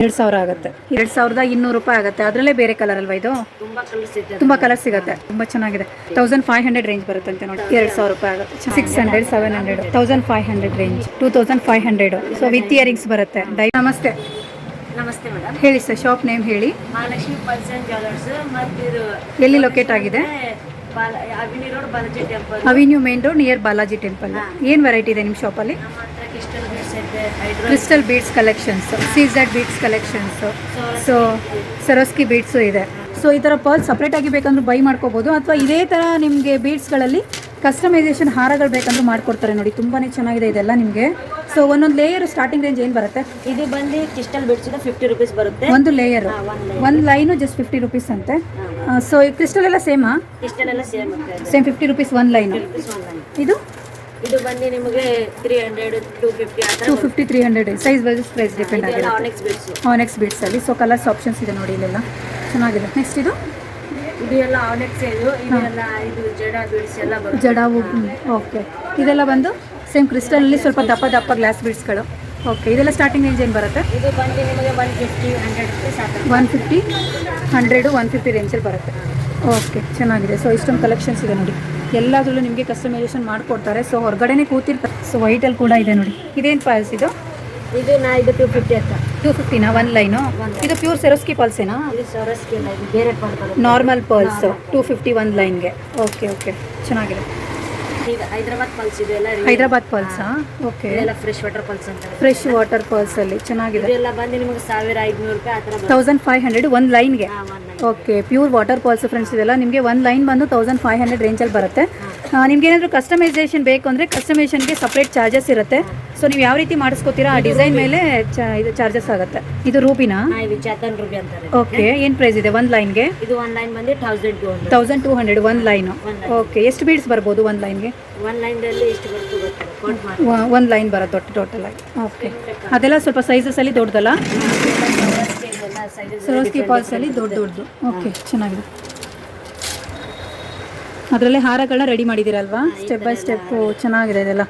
2,000 ಆಗುತ್ತೆ. 2,200 ರೂಪಾಯಿ ಆಗುತ್ತೆ. ಅದರಲ್ಲೇ ಬೇರೆ ಕಲರ್ ಅಲ್ವಾ ಇದು? ತುಂಬ ಕಲರ್ ಸಿಗುತ್ತೆ. ತುಂಬ ಚೆನ್ನಾಗಿದೆ. 1,500 ರೇಂಜ್ ಬರುತ್ತಂತೆ ನೋಡಿ. 2,000 ರೂಪಾಯಿ ಆಗುತ್ತೆ. 600, 700, 1,500 ರೇಂಜ್, 2,500. ಸೊ ವಿತ್ ಇಯರಿಂಗ್ಸ್ ಬರುತ್ತೆ. ನಮಸ್ತೆ. ನಮಸ್ತೆ ಮೇಡಮ್. ಹೇಳಿ ಸರ್, ಶಾಪ್ ನೇಮ್ ಹೇಳಿ. Mahalakshmi pearls and jewellers. ಮತ್ತು ಎಲ್ಲಿ ಲೊಕೇಟ್ ಆಗಿದೆ? Avenue road Balaji temple. Avenue main road near Balaji temple. ಏನು ವೆರೈಟಿ ಇದೆ ನಿಮ್ಮ ಶಾಪಲ್ಲಿ? ಕ್ರಿಸ್ಟಲ್ ಬೀಡ್ಸ್ ಕಲೆಕ್ಷನ್ಸ್, ಸೀಸೆಡ್ beads collections, so Swarovski beads ಇದೆ. ಸೊ ಈ ಥರ ಪರ್ಲ್ ಸಪ್ರೇಟಾಗಿ ಬೇಕಂದ್ರೂ ಬೈ ಮಾಡ್ಕೋಬೋದು, ಅಥವಾ ಇದೇ ಥರ ನಿಮಗೆ ಬೀಡ್ಸ್ಗಳಲ್ಲಿ ಕಸ್ಟಮೈಸೇಷನ್ ಹಾರಗಳು ಬೇಕಂದ್ರೂ ಮಾಡ್ಕೊಡ್ತಾರೆ ನೋಡಿ. ತುಂಬಾ ಚೆನ್ನಾಗಿದೆ ಇದೆಲ್ಲ ನಿಮಗೆ. ಸೊ ಒಂದೊಂದು ಲೇಯರ್ ಸ್ಟಾರ್ಟಿಂಗ್ ರೇಂಜ್ ಏನು ಬರುತ್ತೆ? ಇದು ಬಂದು ಕ್ರಿಸ್ಟಲ್ ಬೀಡ್ಸ್ 50 ರೂಪೀಸ್ ಬರುತ್ತೆ. ಒಂದು ಲೇಯರ್, ಒಂದು ಲೈನು ಜಸ್ಟ್ 50 ರೂಪೀಸ್ ಅಂತೆ. ಸೊ ಕ್ರಿಸ್ಟಲ್ ಎಲ್ಲ ಸೇಮಾ? ಕ್ರಿಸ್ಟಲ್ ಎಲ್ಲ ಸೇಮ್ 50 ರೂಪೀಸ್ ಒಂದು ಲೈನು. ಇದು ಬಂದು ನಿಮಗೆ 300, 250 250, 300 ಸೈಜ್ ವೈಸ್ ಪ್ರೈಸ್ ಡಿಪೆಂಡ್ ಆಗಿದೆ. ಆನೆಕ್ಸ್ ಬೀಡ್ಸ್ ಅಲ್ಲಿ ಸೊ ಕಲರ್ಸ್ ಆಪ್ಷನ್ಸ್ ಇದೆ ನೋಡಿ ಇಲ್ಲೆಲ್ಲ ಚೆನ್ನಾಗಿದೆ. ನೆಕ್ಸ್ಟ್ ಇದು ಎಲ್ಲ ಆನೆಕ್ಸ್, ಇದೆಲ್ಲ ಇದು ಜಡಾ ಬೀಡ್ಸ್ ಎಲ್ಲ ಬರುತ್ತೆ. ಜಡಾವು ಓಕೆ. ಇದೆಲ್ಲ ಬಂದು ಸೇಮ್ ಕ್ರಿಸ್ಟಲಲ್ಲಿ ಸ್ವಲ್ಪ ದಪ್ಪ ಗ್ಲಾಸ್ ಬೀಡ್ಸ್ಗಳು. ಓಕೆ, ಇದೆಲ್ಲ ಸ್ಟಾರ್ಟಿಂಗ್ ರೇಂಜ್ ಏನು ಬರುತ್ತೆ? ಇದು ಬಂದು ನಿಮಗೆ 150, 100 ರೂಪೀಸ್ 150, 100, 150 ರೇಂಜಲ್ಲಿ ಬರುತ್ತೆ. ಓಕೆ, ಚೆನ್ನಾಗಿದೆ. ಸೊ ಇಷ್ಟೊಂದು ಕಲೆಕ್ಷನ್ಸ್ ಇದೆ ನೋಡಿ. ಎಲ್ಲದರಲ್ಲೂ ನಿಮಗೆ ಕಸ್ಟಮೈಸೇಷನ್ ಮಾಡಿಕೊಡ್ತಾರೆ. ಸೊ ಹೊರಗಡೆನೇ ಕೂತಿರ್ತಾರೆ. ಸೊ ವೈಟಲ್ಲಿ ಕೂಡ ಇದೆ ನೋಡಿ. ಇದೇನು ಪಾಲ್ಸ್ ಇದು? ಇದು 250 ಅಂತ. 250ನಾ ಒಂದು ಲೈನು? ಇದು ಪ್ಯೂರ್ ಸೆರೋಸ್ಕಿ ಪಲ್ಸೇನಾ? ಇದು ಸರೋಸ್ಕಿ ಅಲ್ಲ, ಇದು ಬೇರೆ ಪರ್ಲ್. ನಾರ್ಮಲ್ ಪರ್ಲ್ಸ್ 250 ಒಂದು ಲೈನ್ಗೆ. ಓಕೆ ಚೆನ್ನಾಗಿದೆ. ಇದು ಹೈದರಾಬಾದ್ ಪಲ್ಸ್. ಇದು ಎಲ್ಲ ಹೈದರಾಬಾದ್ ಪಲ್ಸಾ? ಓಕೆ, ಇದೆಲ್ಲ ಫ್ರೆಶ್ ವಾಟರ್ ಪಲ್ಸ್ ಅಂತ. ಫ್ರೆಶ್ ವಾಟರ್ ಪಲ್ಸ್ ಅಲ್ಲಿ ಚೆನ್ನಾಗಿದೆ. ಇದೆಲ್ಲ ಬಂದು ನಿಮಗೆ 1,500 ರೂಪಾಯಿ ಆ ಥರ ಬರುತ್ತೆ. 1,500 ಒಂದು ಲೈನ್ಗೆ. Okay, pure water pulse friends. ಇದೆಲ್ಲ ನಿಮಗೆ ಒಂದು ಲೈನ್ ಬಂದು 1,500 ರೇಂಜಲ್ಲಿ ಬರುತ್ತೆ. ನಿಮ್ಗೆ ಏನಾದರೂ ಕಸ್ಟಮೈಸೇಷನ್ ಬೇಕು ಅಂದರೆ ಕಸ್ಟಮೈಸೇಷನ್ಗೆ ಸಪ್ರೇಟ್ ಚಾರ್ಜಸ್ ಇರುತ್ತೆ. ಸೊ ನೀವು ಯಾವ ರೀತಿ ಮಾಡಿಸ್ಕೋತೀರಾ ಆ ಡಿಸೈನ್ ಮೇಲೆ ಇದು ಚಾರ್ಜಸ್ ಆಗುತ್ತೆ. ಇದು ರೂಬಿನಾ? ಇದು ಚಾತನ್ ರೂಬಿ ಅಂತಾರೆ. ಓಕೆ, ಏನು ಪ್ರೈಸ್ ಇದೆ ಒಂದು ಲೈನ್ಗೆ? ಇದು ಒಂದು ಲೈನ್ ಬಂದು 1,200. 1,200 ಒಂದು ಲೈನು. ಓಕೆ, ಎಷ್ಟು ಬೀಡ್ಸ್ ಬರ್ಬೋದು ಒಂದು ಲೈನ್ಗೆ? ಒಂದು ಲೈನ್ದಲ್ಲಿ ಎಷ್ಟು ಬರ್ತದೆ ಕೌಂಟ್ ಮಾಡಿ. ಒಂದು ಲೈನ್ ಬರುತ್ತೆ ಟೋಟಲ್ ಆಗಿ. ಓಕೆ, ಅದೆಲ್ಲ ಸ್ವಲ್ಪ ಸೈಜಸಲ್ಲಿ ದೊಡ್ಡದಲ್ಲ? ಸರೋಸ್ಕಿ ಪಾಲ್ಸಲ್ಲಿ ದೊಡ್ಡದು. ಓಕೆ, ಚೆನ್ನಾಗಿದೆ. ಅದರಲ್ಲೇ ಹಾರಗಳನ್ನ ರೆಡಿ ಮಾಡಿದ್ದೀರಲ್ವಾ ಸ್ಟೆಪ್ ಬೈ ಸ್ಟೆಪ್ಪು? ಚೆನ್ನಾಗಿದೆ ಇದೆಲ್ಲ.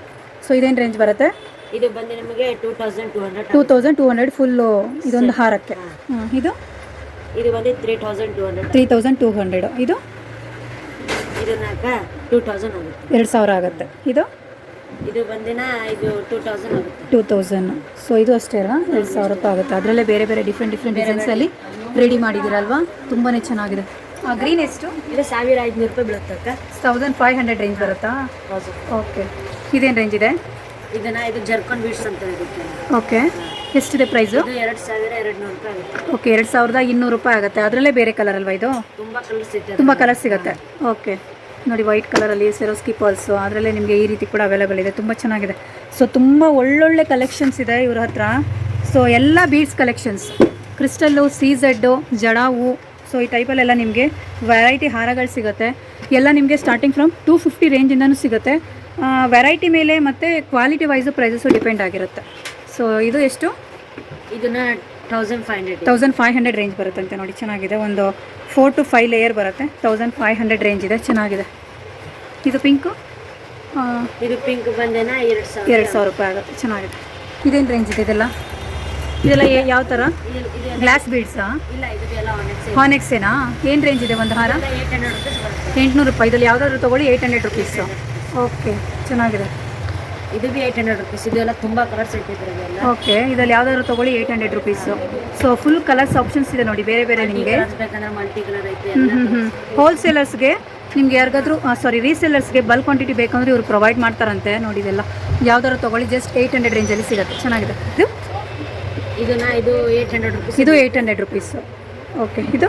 ಸೊ ಇದೇನು ರೇಂಜ್ ಬರುತ್ತೆ? ಇದು ಬಂದು ನಿಮಗೆ 2,200. 2,200 ಫುಲ್ಲು ಇದೊಂದು ಹಾರಕ್ಕೆ. ಇದು ಬಂದು 3,200. 3,200. ಇದು 2,000 ಆಗುತ್ತೆ. 2,000 ಆಗುತ್ತೆ. ಇದು ಬಂದಿನ ಇದು 2,000 ಆಗುತ್ತೆ. 2,000. ಸೊ ಇದು ಅಷ್ಟೇ ಅಲ್ಲ, 2,000 ರೂಪಾಯಿ ಆಗುತ್ತೆ. ಅದರಲ್ಲೇ ಬೇರೆ ಡಿಫ್ರೆಂಟ್ ಡಿಸೈನ್ಸಲ್ಲಿ ರೆಡಿ ಮಾಡಿದ್ದೀರಲ್ವಾ? ತುಂಬಾ ಚೆನ್ನಾಗಿದೆ. ಗ್ರೀನ್ ಎಷ್ಟು? ಇದು 1,500 ರೂಪಾಯಿ ಬೀಳುತ್ತೆ. 1,500 ರೇಂಜ್ ಬರುತ್ತಾ? ಓಕೆ, ಇದೇನು ರೇಂಜ್ ಇದೆ? ಇದು ಜರ್ಕನ್ ಬೀಡ್ಸ್ ಅಂತ ಇರುತ್ತೆ. ಓಕೆ, ಎಷ್ಟಿದೆ ಪ್ರೈಸು? 2,200 ರೂಪಾಯಿ ಆಗುತ್ತೆ. ಓಕೆ, 2,200 ರೂಪಾಯಿ ಆಗುತ್ತೆ. ಅದರಲ್ಲೇ ಬೇರೆ ಕಲರ್ ಅಲ್ವಾ ಇದು? ತುಂಬ ಕಲರ್ ಸಿಗುತ್ತೆ. ಓಕೆ ನೋಡಿ, ವೈಟ್ ಕಲರಲ್ಲಿ ಸೆರೋಸ್ಕಿ ಪರ್ಲ್ಸು, ಅದರಲ್ಲೇ ನಿಮಗೆ ಈ ರೀತಿ ಕೂಡ ಅವೈಲೇಬಲ್ ಇದೆ. ತುಂಬ ಚೆನ್ನಾಗಿದೆ. ಸೊ ತುಂಬ ಒಳ್ಳೊಳ್ಳೆ ಕಲೆಕ್ಷನ್ಸ್ ಇದೆ ಇವ್ರ ಹತ್ರ. ಸೊ ಎಲ್ಲ ಬೀಡ್ಸ್ ಕಲೆಕ್ಷನ್ಸ್, ಕ್ರಿಸ್ಟಲ್ಲು, ಸೀಸೆಡ್ಡು, ಜಡಾವು, ಸೊ ಈ ಟೈಪಲ್ಲೆಲ್ಲ ನಿಮಗೆ ವೆರೈಟಿ ಹಾರಗಳು ಸಿಗುತ್ತೆ. ಎಲ್ಲ ನಿಮಗೆ ಸ್ಟಾರ್ಟಿಂಗ್ ಫ್ರಮ್ 250 ರೇಂಜಿಂದನೂ ಸಿಗುತ್ತೆ. ವೆರೈಟಿ ಮೇಲೆ ಮತ್ತು ಕ್ವಾಲಿಟಿ ವೈಸು ಪ್ರೈಸಸ್ಸು ಡಿಪೆಂಡ್ ಆಗಿರುತ್ತೆ. ಸೊ ಇದು ಎಷ್ಟು? ಇದನ್ನ 1,500. 1,500 ರೇಂಜ್ ಬರುತ್ತಂತೆ ನೋಡಿ. ಚೆನ್ನಾಗಿದೆ. ಒಂದು 4 to 5 ಲೇಯರ್ ಬರುತ್ತೆ. 1,500 ರೇಂಜ್ ಇದೆ. ಚೆನ್ನಾಗಿದೆ. ಇದು ಪಿಂಕು? ಇದು ಪಿಂಕ್ ಬಂದೇನಾ 2,000 ರೂಪಾಯಿ ಆಗುತ್ತೆ. ಚೆನ್ನಾಗಿದೆ. ಇದೇನು ರೇಂಜ್ ಇದೆ ಇದೆಲ್ಲ ಯಾವ ಥರ? ಗ್ಲಾಸ್ ಬೀಡ್ಸಾ? ಇಲ್ಲ, ಇದೆಲ್ಲ ಹಾನೆಕ್ಸೇನಾ? ಏನು ರೇಂಜ್ ಇದೆ ಒಂದು ಹಾರ? 800 ರೂಪಾಯಿ ಬರುತ್ತೆ. 800 ರೂಪಾಯಿ. ಇದರಲ್ಲಿ ಯಾವುದಾದ್ರೂ ತೊಗೊಳ್ಳಿ 800 ರುಪೀಸು. ಓಕೆ, ಚೆನ್ನಾಗಿದೆ. ಇದು 800 ರೂಪೀಸ್. ಇದೆಲ್ಲ ತುಂಬ ಕಲರ್ಸ್ ಇಟ್ಟಿದ್ದಾರೆ. ಓಕೆ, ಇದರಲ್ಲಿ ಯಾವುದಾದ್ರೂ ತೊಗೊಳ್ಳಿ 800 rupees. So full colours options ಇದೆ ನೋಡಿ, ಬೇರೆ ನಿಮಗೆ. ಬೇಕಂದ್ರೆ ಮಲ್ಟಿ ಕಲರ್ ಐತೆ. ಹೋಲ್ಸೇಲರ್ಸ್ಗೆ ನಿಮ್ಗೆ ಯಾರಿಗಾದ್ರೂ ರೀಸೇಲರ್ಸ್ಗೆ ಬಲ್ಕ್ ಕ್ವಾಂಟಿಟಿ ಬೇಕಂದ್ರೆ ಇವರು ಪ್ರೊವೈಡ್ ಮಾಡ್ತಾರಂತೆ ನೋಡಿ. ಇದೆಲ್ಲ ಯಾವುದಾದ್ರು ತೊಗೊಳ್ಳಿ, ಜಸ್ಟ್ 800 ರೇಂಜಲ್ಲಿ ಸಿಗುತ್ತೆ. ಚೆನ್ನಾಗಿದೆ. ಇದು 800 ರೂಪೀಸ್. ಇದು 800 ರುಪೀಸು. ಓಕೆ, ಇದು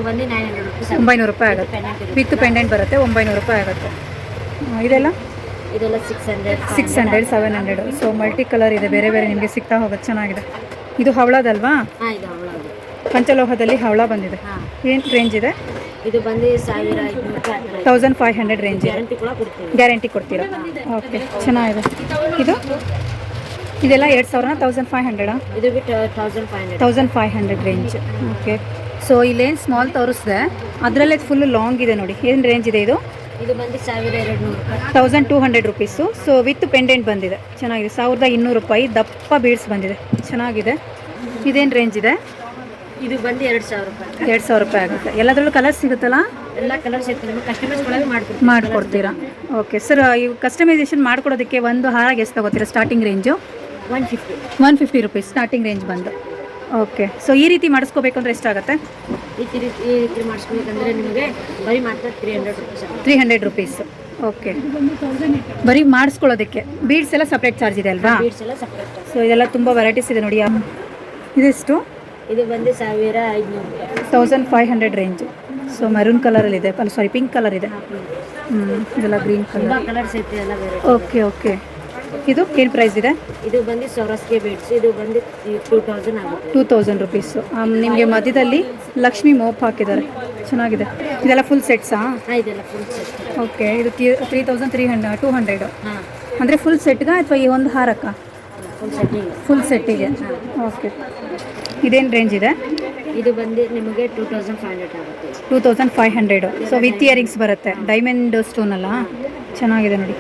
ಬಂದು 900 ರೂಪೀಸ್. 900 ರೂಪಾಯಿ ಆಗುತ್ತೆ. ವಿತ್ ಪೆಂಡೆಂಟ್ ಬರುತ್ತೆ. 900 ರೂಪಾಯಿ ಆಗುತ್ತೆ. ಇದೆಲ್ಲ 600, 700. ಸೊ ಮಲ್ಟಿ ಕಲರ್ ಇದೆ, ಬೇರೆ ನಿಮಗೆ ಸಿಗ್ತಾ ಹೋಗುತ್ತೆ. ಚೆನ್ನಾಗಿದೆ. ಇದು ಹವಳದಲ್ವಾ? ಪಂಚಲೋಹದಲ್ಲಿ ಹವಳ ಬಂದಿದೆ. ಏನು ರೇಂಜ್ ಇದೆ? ಇದು ಬಂದು 1,500 ರೂಪಾಯಿ. 1,500 ರೇಂಜ್ ಇದೆ. ಗ್ಯಾರಂಟಿ ಕೊಡ್ತೀರಾ? ಓಕೆ, ಚೆನ್ನಾಗಿದೆ. ಇದೆಲ್ಲ 2,000, 1,500? ಇದು ಬಿಟ್ಟು 1,500. 1,500 ರೇಂಜ್. ಓಕೆ, ಸೊ ಇಲ್ಲೇನು ಸ್ಮಾಲ್ ತೋರಿಸಿದೆ, ಅದರಲ್ಲೇ ಫುಲ್ಲು ಲಾಂಗ್ ಇದೆ ನೋಡಿ. ಏನು ರೇಂಜ್ ಇದೆ ಇದು? ಇದು ಬಂದು 1,200 ರೂಪಾಯಿ. 1,200 ರುಪೀಸು. ಸೊ ವಿತ್ ಪೆಂಡೆಂಟ್ ಬಂದಿದೆ. ಚೆನ್ನಾಗಿದೆ. 1,200 ರೂಪಾಯಿ. ದಪ್ಪ ಬೀಡ್ಸ್ ಬಂದಿದೆ. ಚೆನ್ನಾಗಿದೆ. ಇದೇನು ರೇಂಜ್ ಇದೆ? ಇದು ಬಂದು 2000 ರೂಪಾಯಿ. 2000 ರೂಪಾಯಿ ಆಗುತ್ತೆ. ಎಲ್ಲದರಲ್ಲೂ ಕಲರ್ಸ್ ಸಿಗುತ್ತಲ್ಲ? ಎಲ್ಲ ಕಲರ್ಸ್ ಇರ್ತದೆ, ನಿಮಗೆ ಕಸ್ಟಮೈಸ್ಗಳಾಗಿ ಮಾಡ್ಕೊಡ್ತೀವಿ. ಮಾಡಿಕೊಡ್ತೀರಾ? ಓಕೆ ಸರ್, ಇವು ಕಸ್ಟಮೈಸೇಷನ್ ಮಾಡ್ಕೊಡೋದಕ್ಕೆ ಒಂದು ಹಾರಾಗೆ ಎಷ್ಟು ತಗೋತೀರಾ? Starting range 150. 150 rupees starting range ಬಂದು. ಓಕೆ, ಸೊ ಈ ರೀತಿ ಮಾಡಿಸ್ಕೋಬೇಕು ಅಂದರೆ ಎಷ್ಟಾಗುತ್ತೆ? ಈ ರೀತಿ ಮಾಡಿಸ್ಬೇಕಂದ್ರೆ ನಿಮಗೆ ಬರೀ ಮಾತ್ರ 300 ರೂಪಾಯಿ. 300 ರುಪೀಸ್. ಓಕೆ, ಬರೀ ಮಾಡಿಸ್ಕೊಳ್ಳೋದಕ್ಕೆ. ಬೀಡ್ಸ್ ಎಲ್ಲ ಸಪ್ರೇಟ್ ಚಾರ್ಜ್ ಇದೆ ಅಲ್ವಾ? ಬೀಡ್ಸ್ ಎಲ್ಲ ಸಪ್ರೇಟ್. ಸೊ ಇದೆಲ್ಲ ತುಂಬ ವೆರೈಟೀಸ್ ಇದೆ ನೋಡಿ. ಇದೆಷ್ಟು? ಇದು ಬಂದು 1500 ರೂಪಾಯಿ. 1500 ರೇಂಜು. ಸೊ ಮೆರೂನ್ ಕಲರಲ್ಲಿದೆ, ಸಾರಿ ಪಿಂಕ್ ಕಲರ್ ಇದೆ. ಇದೆಲ್ಲ ಗ್ರೀನ್ ತುಂಬ ಕಲರ್. ಕಲರ್ಸ್ ಐತೆ ಎಲ್ಲ ಬೇರೆ. ಓಕೆ ಓಕೆ, ಇದು ಏನು ಪ್ರೈಸ್ ಇದೆ? ಇದು ಬಂದು ಸೊರಸ್ಗೆ ಬೀಡ್ಸ್. ಇದು ಬಂದು 2000 ಆಗುತ್ತೆ. 2000 ರುಪೀಸು. ನಿಮಗೆ ಮಧ್ಯದಲ್ಲಿ ಲಕ್ಷ್ಮಿ ಮೋಪ್ ಹಾಕಿದ್ದಾರೆ, ಚೆನ್ನಾಗಿದೆ. ಇದೆಲ್ಲ ಫುಲ್ ಸೆಟ್ಸಾ? ಹಾಂ, ಇದೆಲ್ಲ ಫುಲ್ ಸೆಟ್. ಓಕೆ, ಇದು 200. ಹಾಂ, ಅಂದರೆ ಫುಲ್ ಸೆಟ್ಗಾ ಅಥವಾ ಈ ಒಂದು ಹಾರಕ್ಕ? Full setting. ಫುಲ್ ಸೆಟ್ಟಿಗೆ. ಓಕೆ, ಇದೇನು ರೇಂಜ್ ಇದೆ? ಇದು ಬಂದು ನಿಮಗೆ 2500 ಆಗುತ್ತೆ. 2500. ಸೊ ವಿತ್ ಇಯರಿಂಗ್ಸ್ ಬರುತ್ತೆ, ಡೈಮಂಡ್ ಸ್ಟೋನ್ ಅಲ್ಲ? ಚೆನ್ನಾಗಿದೆ ನೋಡಿ,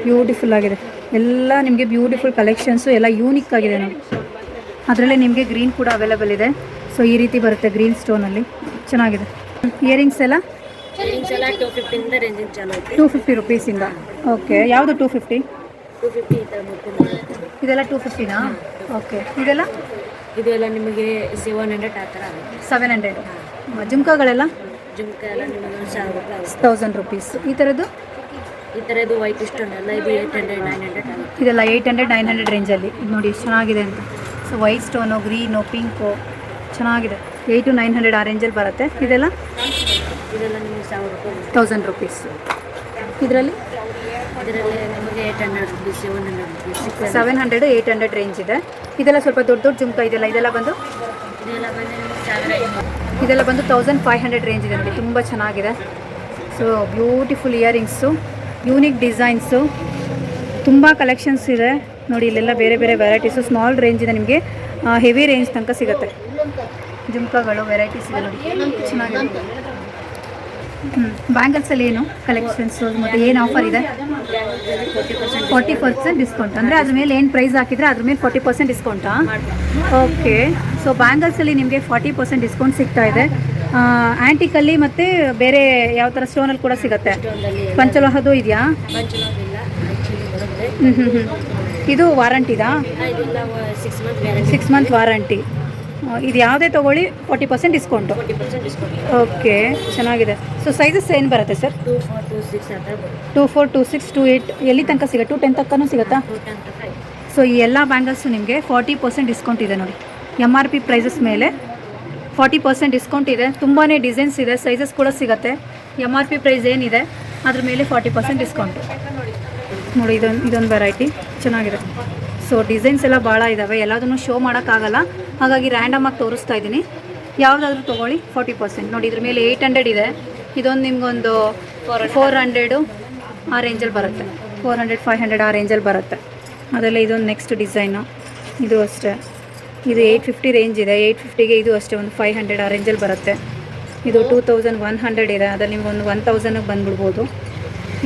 ಬ್ಯೂಟಿಫುಲ್ ಆಗಿದೆ. ಎಲ್ಲ ನಿಮಗೆ ಬ್ಯೂಟಿಫುಲ್ ಕಲೆಕ್ಷನ್ಸು, ಎಲ್ಲ ಯೂನಿಕ್ ಆಗಿದೆ ನೋಡಿ. ಅದರಲ್ಲೇ ನಿಮಗೆ ಗ್ರೀನ್ ಕೂಡ ಅವೈಲೇಬಲ್ ಇದೆ. ಸೊ ಈ ರೀತಿ ಬರುತ್ತೆ ಗ್ರೀನ್ ಸ್ಟೋನಲ್ಲಿ, ಚೆನ್ನಾಗಿದೆ. ಇಯರಿಂಗ್ಸ್ ಎಲ್ಲ ಇಯರಿಂಗ್ಸ್ ಎಲ್ಲ 250 ಇಂದ ರೇಂಜಿಂಗ್ ಚಾಲು ಐತೆ. 250 ರುಪೀಸಿಂದ. ಓಕೆ, ಯಾವುದು 250? 250 ಈ ಥರ ಮುಟ್ಟು ಇದೆಲ್ಲ 250ನಾ? ಓಕೆ, ಇದೆಲ್ಲ ಇದೆಲ್ಲ ನಿಮಗೆ 700 ಆ ಥರ ಆಗುತ್ತೆ. 700. ಜುಮ್ಕಾಗಳೆಲ್ಲ ಜುಮ್ಕ ಎಲ್ಲ ನಿಮಗೆ 1000 ರೂಪಾಯಿ ಆಗುತ್ತೆ. 1000 ರುಪೀಸ್. ಈ ಥರದ್ದು ಈ ಥರದ್ದು ವೈಟ್ ಸ್ಟೋನ್ ಎಲ್ಲ ಇದು 800 900 ಆಗುತ್ತೆ. ಇದೆಲ್ಲ 800 900 ರೇಂಜಲ್ಲಿ. ಇದು ನೋಡಿ ಎಷ್ಟು ಚೆನ್ನಾಗಿದೆ ಅಂತ. So white stone, green, pink, ಚೆನ್ನಾಗಿದೆ. 800 to 900 ಆ ರೇಂಜಲ್ಲಿ ಬರುತ್ತೆ. ಇದೆಲ್ಲ ಇದೆಲ್ಲ ನಿಮಗೆ 1000 ರೂಪಾಯಿ. 1000 ರುಪೀಸ್. ಇದರಲ್ಲಿ ನಿಮಗೆ 800 ರೂಪೀಸ್ 700 ರೂಪೀಸ್ 700 800 ರೇಂಜ್ ಇದೆ. ಇದೆಲ್ಲ ಸ್ವಲ್ಪ ದೊಡ್ಡ ದೊಡ್ಡ ಜುಮ್ಕ ಇದೆಲ್ಲ ಬಂದು ಇದೆಲ್ಲ ಬಂದು ನಿಮಗೆ 1500. ಇದೆಲ್ಲ ಬಂದು 1500 ರೇಂಜ್ ಇದೆ ನೋಡಿ, ತುಂಬ ಚೆನ್ನಾಗಿದೆ. So beautiful earrings, unique designs, ತುಂಬ ಕಲೆಕ್ಷನ್ಸ್ ಇದೆ ನೋಡಿ. ಇಲ್ಲೆಲ್ಲ ಬೇರೆ ಬೇರೆ ವೆರೈಟೀಸು, ಸ್ಮಾಲ್ ರೇಂಜ್ ಇದೆ ನಿಮಗೆ, ಹೆವಿ ರೇಂಜ್ ತನಕ ಸಿಗುತ್ತೆ. ಜುಮ್ಕಾಗಳು ವೆರೈಟೀಸ್ ಇದೆ ನೋಡಿ, ಚೆನ್ನಾಗಿದೆ. ಬ್ಯಾಂಗಲ್ಸಲ್ಲಿ ಏನು ಕಲೆಕ್ಷನ್ಸು ಮತ್ತು ಏನು ಆಫರ್ ಇದೆ? 40% ಡಿಸ್ಕೌಂಟ್. ಅಂದರೆ ಅದ್ರ ಮೇಲೆ ಏನು ಪ್ರೈಸ್ ಹಾಕಿದರೆ ಅದ್ರ ಮೇಲೆ 40% ಡಿಸ್ಕೌಂಟಾ? ಓಕೆ, ಸೊ ಬ್ಯಾಂಗಲ್ಸಲ್ಲಿ ನಿಮಗೆ 40% ಡಿಸ್ಕೌಂಟ್ ಸಿಗ್ತಾ ಇದೆ. ಆ್ಯಂಟಿಕಲ್ಲಿ ಮತ್ತು ಬೇರೆ ಯಾವ ಥರ ಸ್ಟೋನಲ್ಲಿ ಕೂಡ ಸಿಗುತ್ತೆ. ಪಂಚಲೋಹದ್ದು ಇದೆಯಾ? ಪಂಚಲೋಹದಿಲ್ಲ, ಆ್ಯಕ್ಚುಲಿ ಬರುತ್ತೆ. ಇದು ವಾರಂಟಿದಾ? ಇದೆಲ್ಲ 6 ಮಂತ್ ಗ್ಯಾರಂಟಿ. 6 month warranty. ಇದು ಯಾವುದೇ ತೊಗೊಳ್ಳಿ 40% ಡಿಸ್ಕೌಂಟು. 40% ಡಿಸ್ಕೌಂಟ್. ಓಕೆ, ಚೆನ್ನಾಗಿದೆ. ಸೊ ಸೈಜಸ್ ಏನು ಬರುತ್ತೆ ಸರ್? 2 4 2 6 ಆ ಥರ ಬರುತ್ತೆ. 2 4 2 6 2 8 ಎಲ್ಲಿ ತನಕ ಸಿಗುತ್ತೆ? 2 10 ತನಕನೂ ಸಿಗುತ್ತಾ? 2 10 to 5. ಸೊ ಈ ಎಲ್ಲ ಬ್ಯಾಂಗಲ್ಸು ನಿಮಗೆ 40% ಡಿಸ್ಕೌಂಟ್ ಇದೆ ನೋಡಿ. MRP ಪ್ರೈಸಸ್ ಮೇಲೆ 40% ಡಿಸ್ಕೌಂಟ್ ಇದೆ. ತುಂಬಾ ಡಿಸೈನ್ಸ್ ಇದೆ, ಸೈಜಸ್ ಕೂಡ ಸಿಗುತ್ತೆ. MRP ಪ್ರೈಸ್ ಏನಿದೆ ಅದ್ರ ಮೇಲೆ 40% ಡಿಸ್ಕೌಂಟು ನೋಡಿ. ಇದೊಂದು ವೆರೈಟಿ ಚೆನ್ನಾಗಿದೆ. ಸೊ ಡಿಸೈನ್ಸ್ ಎಲ್ಲ ಭಾಳ ಇದ್ದಾವೆ, ಎಲ್ಲದನ್ನು ಶೋ ಮಾಡೋಕ್ಕಾಗಲ್ಲ, ಹಾಗಾಗಿ ರ್ಯಾಂಡಮಾಗಿ ತೋರಿಸ್ತಾ ಇದ್ದೀನಿ. ಯಾವುದಾದ್ರೂ ತೊಗೊಳ್ಳಿ 40% ನೋಡಿ. ಇದ್ರ ಮೇಲೆ 800 ಇದೆ. ಇದೊಂದು ನಿಮಗೊಂದು 400 ಆ ರೇಂಜಲ್ಲಿ ಬರುತ್ತೆ. 400 500 ಆ ರೇಂಜಲ್ಲಿ ಬರುತ್ತೆ. ಅದೆಲ್ಲ ಇದೊಂದು ನೆಕ್ಸ್ಟ್ ಡಿಸೈನು, ಇದು ಅಷ್ಟೇ. ಇದು 850 ರೇಂಜ್ ಇದೆ. 850ಗೆ ಇದು ಅಷ್ಟೇ ಒಂದು 500 ಆ ರೇಂಜಲ್ಲಿ ಬರುತ್ತೆ. ಇದು 2100 ಇದೆ, ಅದ್ರಲ್ಲಿ ನಿಮ್ಗೊಂದು 1000ಗೆ ಬಂದುಬಿಡ್ಬೋದು.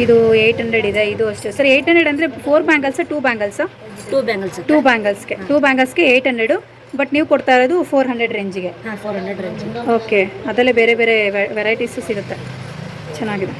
ಇದು 800 ಇದೆ, ಇದು ಅಷ್ಟೇ. ಸರ್ 800 ಅಂದರೆ 4 ಬ್ಯಾಂಗಲ್ಸಾ 2 ಬ್ಯಾಂಗಲ್ಸಾ? 2 ಬ್ಯಾಂಗಲ್ಸ್. 2 ಬ್ಯಾಂಗಲ್ಸ್ಗೆ 800. ಬಟ್ ನೀವು ಕೊಡ್ತಾ ಇರೋದು 400 ರೇಂಜಿಗೆ. ಹಾಂ, 400 ರೇಂಜ್. ಓಕೆ, ಅದರಲ್ಲೇ ಬೇರೆ ಬೇರೆ ವೆರೈಟೀಸು ಸಿಗುತ್ತೆ, ಚೆನ್ನಾಗಿದೆ.